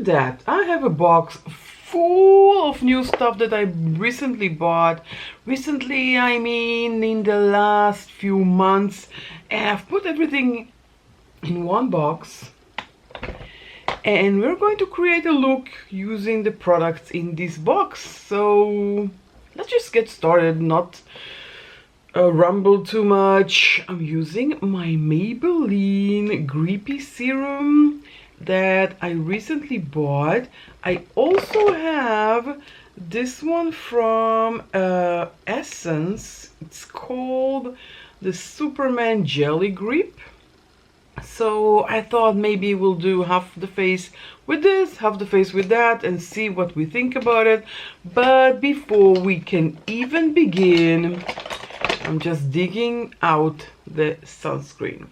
that, I have a box full of new stuff that I recently bought. Recently, I mean in the last few months, and I've put everything in one box, and we're going to create a look using the products in this box. So let's just get started, not rumble too much. I'm using my Maybelline Grippy Serum that I recently bought. I also have this one from Essence. It's called the Superman Jelly Grip. So I thought maybe we'll do half the face with this, half the face with that, and see what we think about it. But before we can even begin, I'm just digging out the sunscreen.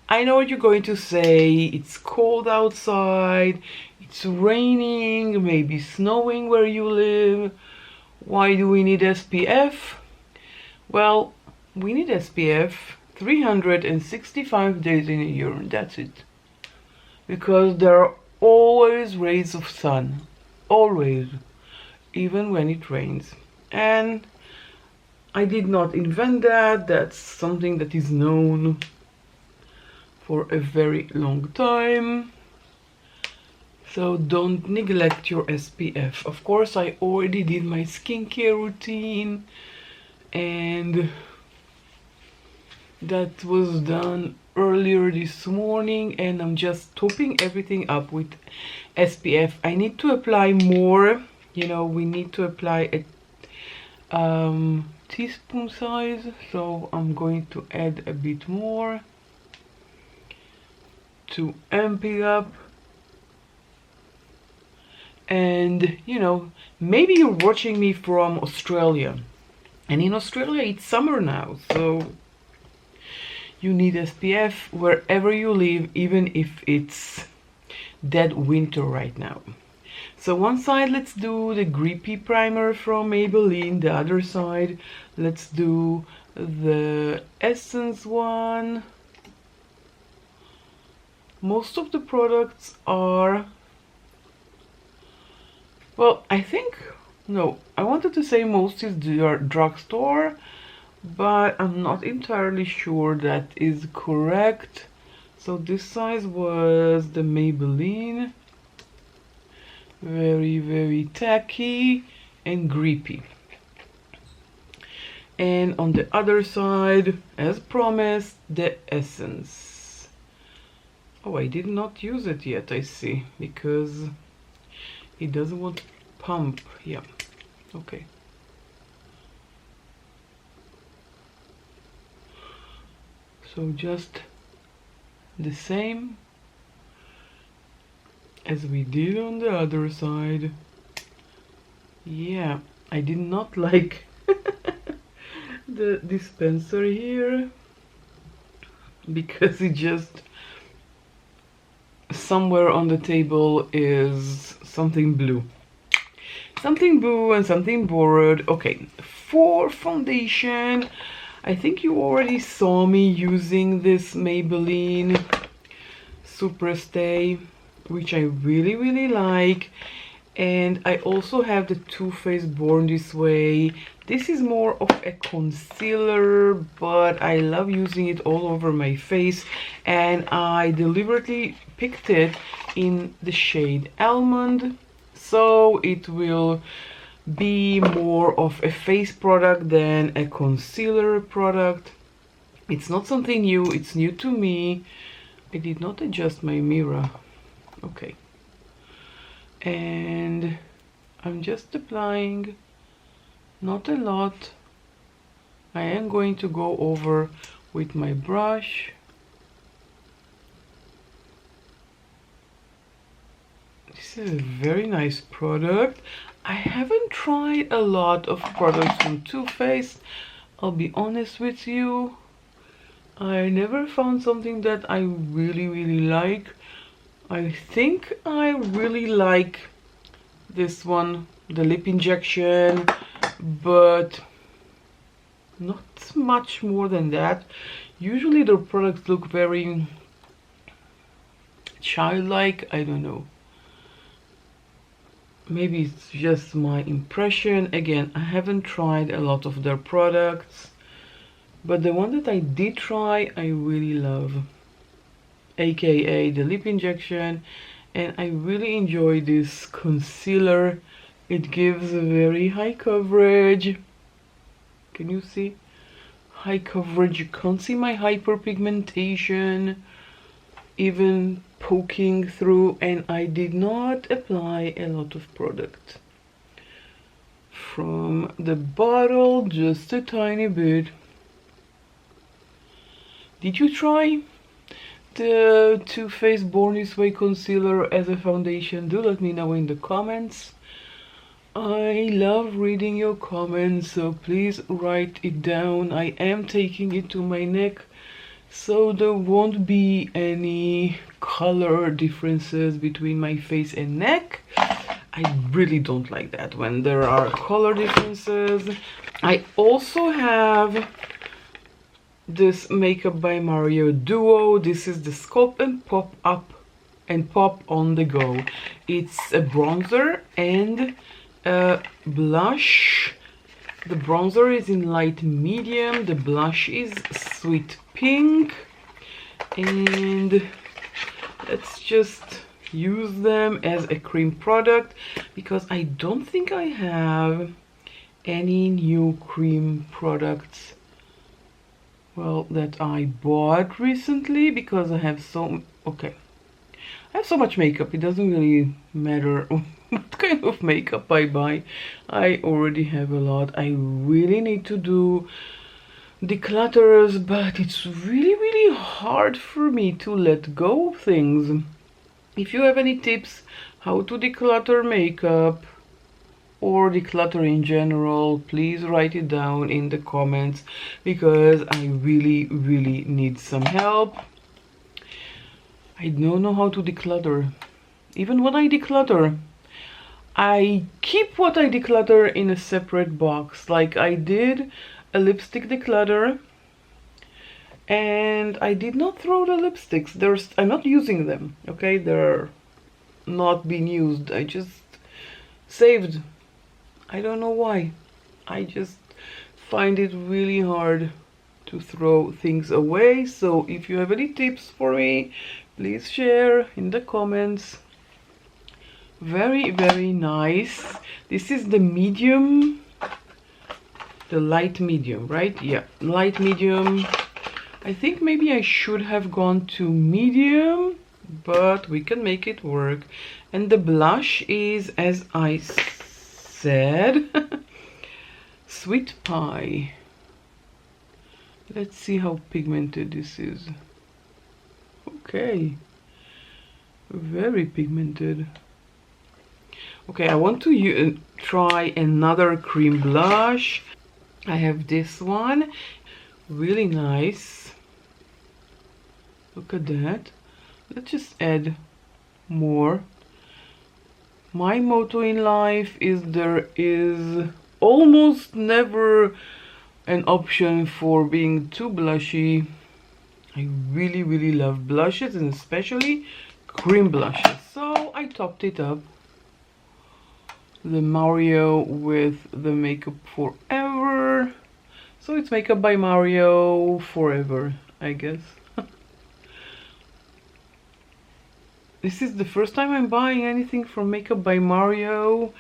I know what you're going to say. It's cold outside, it's raining, maybe snowing where you live. Why do we need SPF? Well, we need SPF 365 days in a year, and that's it. Because there are always rays of sun. Always. Even when it rains. And I did not invent that. That's something that is known for a very long time. So don't neglect your SPF. Of course, I already did my skincare routine, and that was done earlier this morning, and I'm just topping everything up with SPF. I need to apply more. You know, we need to apply a teaspoon size, so I'm going to add a bit more to amp it up. And you know, maybe you're watching me from Australia, and in Australia it's summer now, so you need SPF wherever you live, even if it's dead winter right now. So one side, let's do the Grippy primer from Maybelline. The other side, let's do the Essence one. Most of the products are, well, I think, no, I wanted to say most is the drugstore, but I'm not entirely sure that is correct. So this size was the Maybelline. Very, very tacky and grippy. And on the other side, as promised, the Essence. Oh, I did not use it yet, I see, because it doesn't want to pump. Yeah, okay. So just the same as we did on the other side. Yeah, I did not like the dispenser here, because it just, somewhere on the table is something blue. Something blue and something borrowed. Okay, for foundation, I think you already saw me using this Maybelline Super Stay, which I really, really like. And I also have the Too Faced Born This Way. This is more of a concealer, but I love using it all over my face, and I deliberately picked it in the shade Almond, so it will be more of a face product than a concealer product. It's not something new, it's new to me. I did not adjust my mirror. Okay. And I'm just applying, not a lot. I am going to go over with my brush. This is a very nice product. I haven't tried a lot of products from Too Faced. I'll be honest with you. I never found something that I really, really like. I think I really like this one, the lip injection, but not much more than that. Usually the products look very childlike, I don't know. maybe it's just my impression. Again, I haven't tried a lot of their products, but the one that I did try I really love, aka the lip injection, and I really enjoy this concealer. It gives a very high coverage. Can you see? High coverage. You can't see my hyperpigmentation even poking through, and I did not apply a lot of product from the bottle, just a tiny bit. Did you try the Too Faced Born This Way concealer as a foundation? Do let me know in the comments. I love reading your comments, so please write it down. I am taking it to my neck, so there won't be any color differences between my face and neck. I really don't like that when there are color differences. I also have this Makeup by Mario Duo. This is the Sculpt and Pop Up and Pop on the Go. It's a bronzer and a blush. The bronzer is in light medium, the blush is sweet pink, and let's just use them as a cream product because I don't think I have any new cream products, well, that I bought recently, because I have I have so much makeup, it doesn't really matter what kind of makeup I buy. I already have a lot. I really need to do declutters, but it's really hard for me to let go of things. If you have any tips how to declutter makeup or declutter in general, please write it down in the comments, because I really need some help. I don't know how to declutter. Even when I declutter, I keep what I declutter in a separate box. Like I did a lipstick declutter, and I did not throw the lipsticks. I'm not using them, okay? They're not being used. I just saved. I don't know why. I just find it really hard to throw things away. So if you have any tips for me, please share in the comments. Very nice. This is the medium, the light medium, right? Yeah, light medium. I think maybe I should have gone to medium, but we can make it work. And the blush is, as I said, Sweet Pie. Let's see how pigmented this is. Okay, very pigmented. Okay, I want to try another cream blush. I have this one, really nice. Look at that. Let's just add more. My motto in life is there is almost never an option for being too blushy. I really love blushes, and especially cream blushes. So I topped it up. The Mario with the Makeup Forever. So it's Makeup by Mario Forever, I guess. This is the first time I'm buying anything from Makeup by Mario,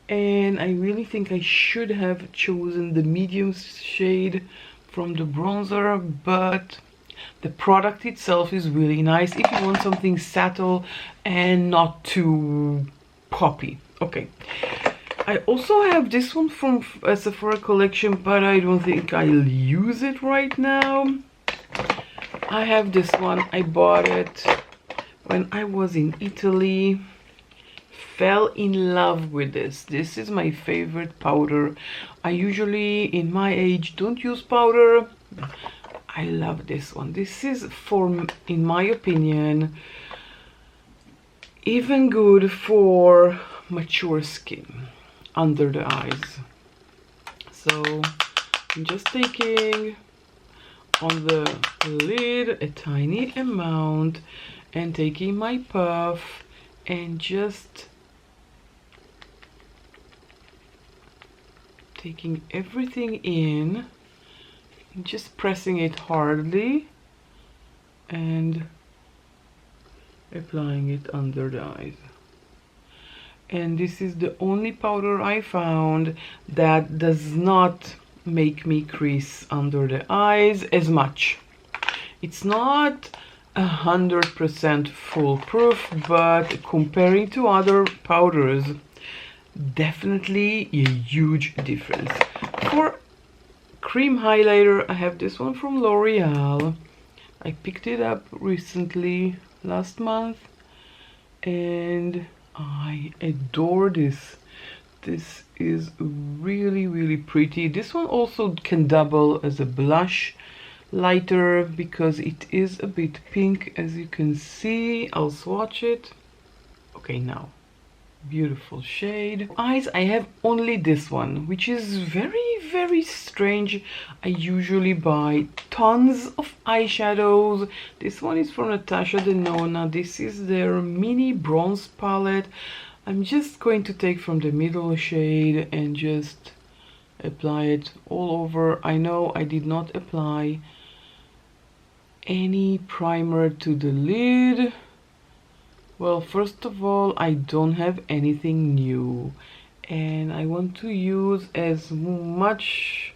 and I really think I should have chosen the medium shade from the bronzer, but the product itself is really nice if you want something subtle and not too poppy. Okay, I also have this one from a Sephora collection, but I don't think I'll use it right now. I have this one. I bought it when I was in Italy. Fell in love with this. This is my favorite powder. I usually, in my age, don't use powder. I love this one. This is, for, in my opinion, even good for mature skin under the eyes. So I'm just taking on the lid a tiny amount and taking my puff and just taking everything in, just pressing it hardly and applying it under the eyes. And this is the only powder I found that does not make me crease under the eyes as much. It's not 100% foolproof, but comparing to other powders, definitely a huge difference. For cream highlighter, I have this one from L'Oreal. I picked it up recently, last month, and I adore this. This is really, really pretty. This one also can double as a blush lighter because it is a bit pink, as you can see. I'll swatch it. Okay, now. Beautiful shade. Eyes, I have only this one, which is very, very strange. I usually buy tons of eyeshadows. This one is from Natasha Denona. This is their mini bronze palette. I'm just going to take from the middle shade and just apply it all over. I know I did not apply any primer to the lid. Well, first of all, I don't have anything new, and I want to use as much,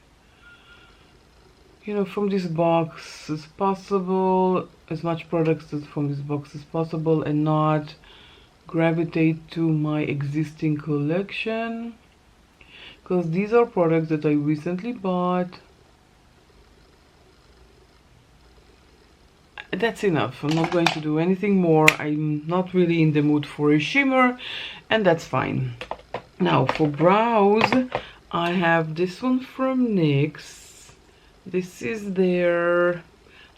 you know, from this box as possible, as much products from this box as possible, and not gravitate to my existing collection, because these are products that I recently bought. That's enough. I'm not going to do anything more. I'm not really in the mood for a shimmer, and that's fine. Now for brows, I have this one from NYX. This is their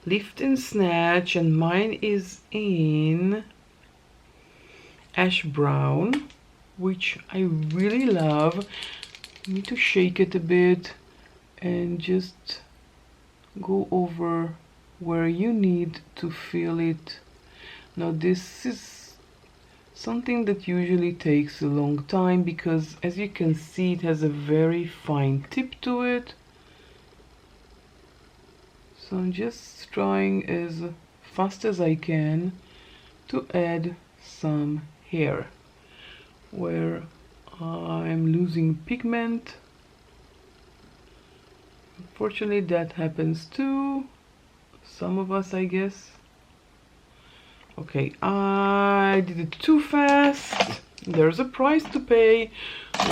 Lift and Snatch, and mine is in ash brown, which I really love. I need to shake it a bit and just go over where you need to feel it. Now this is something that usually takes a long time because, as you can see, it has a very fine tip to it. So I'm just trying as fast as I can to add some hair where I'm losing pigment. Unfortunately, that happens too. Some of us, I guess. Okay, I did it too fast. There's a price to pay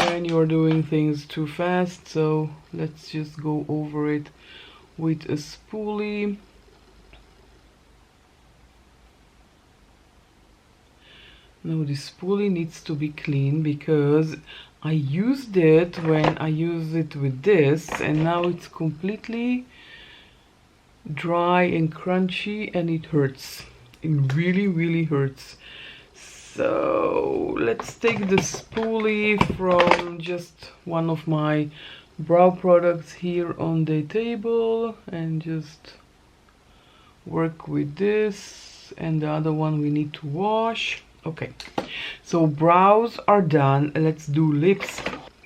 when you're doing things too fast, so let's just go over it with a spoolie. Now this spoolie needs to be clean because I used it when I used it with this, and now it's completely dry and crunchy, and it hurts. It really, really hurts. So let's take the spoolie from just one of my brow products here on the table and just work with this, and the other one we need to wash. Okay, so brows are done. Let's do lips.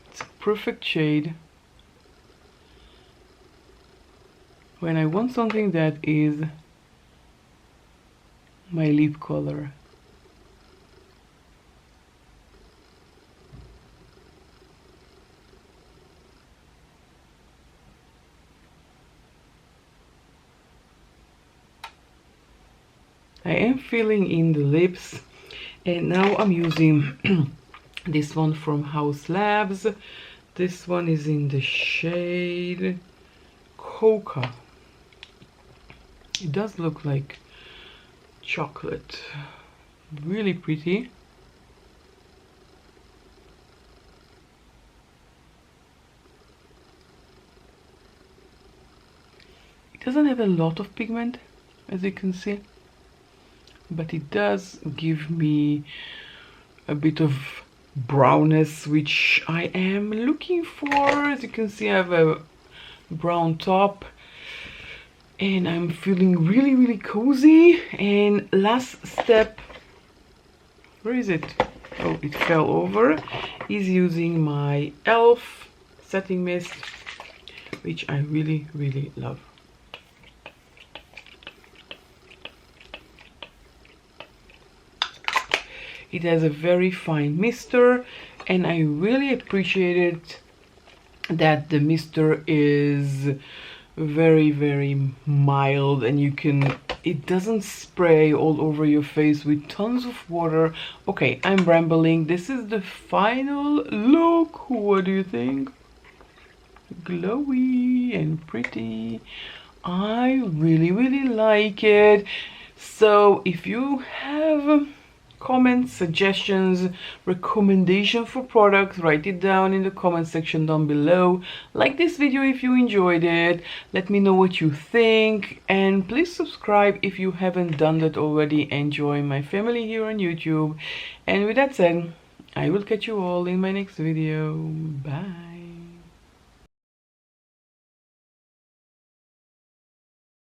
It's a perfect shade. When I want something that is my lip color. I am filling in the lips, and now I'm using this one from House Labs. This one is in the shade Coca. It does look like chocolate. Really pretty. It doesn't have a lot of pigment, as you can see, but it does give me a bit of brownness, which I am looking for. As you can see, I have a brown top, and I'm feeling really, really cozy. And last step, where is it? Oh, it fell over, is using my e.l.f. setting mist, which I really, really love. It has a very fine mister, and I really appreciated that the mister is very, very mild, and it doesn't spray all over your face with tons of water. Okay, I'm rambling. This is the final look. What do you think? Glowy and pretty. I really, really like it. So if you have comments, suggestions, recommendation for products, write it down in the comment section down below. Like this video if you enjoyed it. Let me know what you think, and please subscribe if you haven't done that already, and join my family here on YouTube. And with that said, I will catch you all in my next video. Bye.